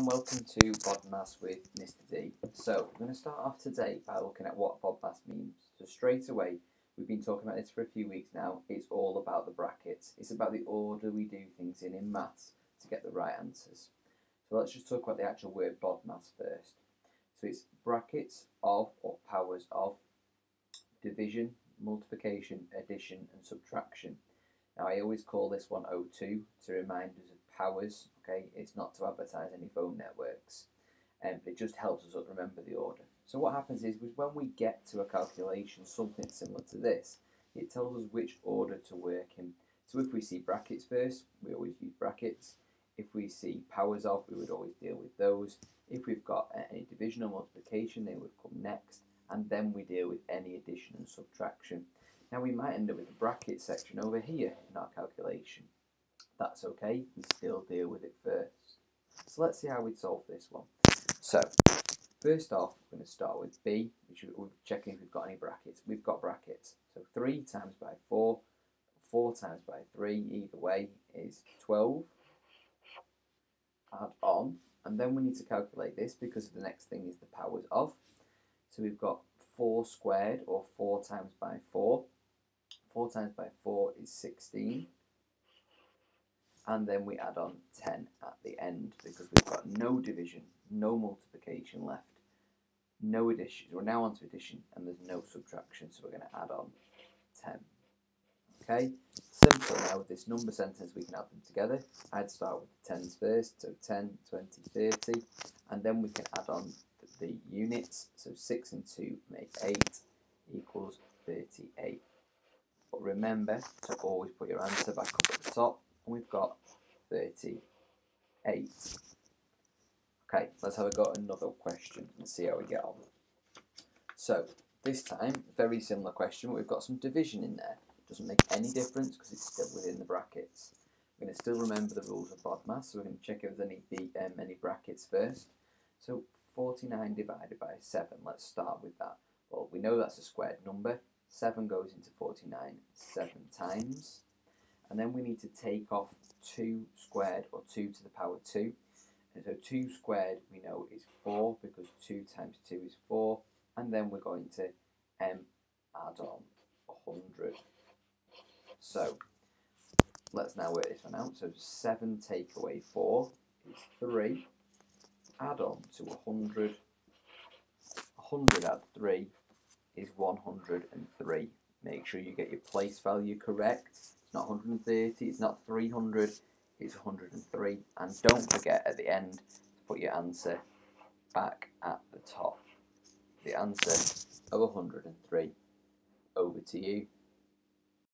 and welcome to Bodmas with Mr. D. So we're going to start off today by looking at what Bodmas means. So straight away, we've been talking about this for a few weeks now. It's all about the brackets. It's about the order we do things in maths to get the right answers. So let's just talk about the actual word Bodmas first. So it's brackets of or powers of division, multiplication, addition and subtraction. Now I always call this one O2 to remind us of powers, okay? It's not to advertise any phone networks, but it just helps us remember the order. So what happens is when we get to a calculation, something similar to this, it tells us which order to work in. So if we see brackets first, we always use brackets. If we see powers of, we would always deal with those. If we've got any division or multiplication, they would come next, and then we deal with any addition and subtraction. Now we might end up with the bracket section over here in our calculation. That's okay, we still deal with it first. So let's see how we'd solve this one. So first off, we're going to start with B, which we're checking if we've got any brackets. We've got brackets. So 3 times by 4, 4 times by 3, either way, is 12. Add on, and then we need to calculate this because the next thing is the powers of. So we've got 4 squared, or 4 times by 4. 4 times by 4 is 16. And then we add on 10 at the end because we've got no division, no multiplication left, no addition. We're now on to addition and there's no subtraction, so we're going to add on 10. Okay, simple. Now with this number sentence we can add them together. I'd start with the tens first, so 10, 20, 30, and then we can add on the units. So 6 and 2 make 8 equals 38. But remember to always put your answer back up at the top, and we've got 38. Okay, let's have a go at another question and see how we get on. So this time, very similar question, but we've got some division in there. Doesn't make any difference because it's still within the brackets. We're going to still remember the rules of Bodmas, so we're going to check if there's any brackets first. So 49 divided by 7, let's start with that. Well, we know that's a squared number. 7 goes into 49 7 times. And then we need to take off 2 squared, or 2 to the power 2. And so 2 squared we know is 4 because 2 times 2 is 4. And then we're going to add on 100. So let's now work this one out. So 7 take away 4 is 3. Add on to 100. 100 add 3 is 103. Make sure you get your place value correct. It's not 130, it's not 300, it's 103. And don't forget at the end to put your answer back at the top. The answer of 103. Over to you.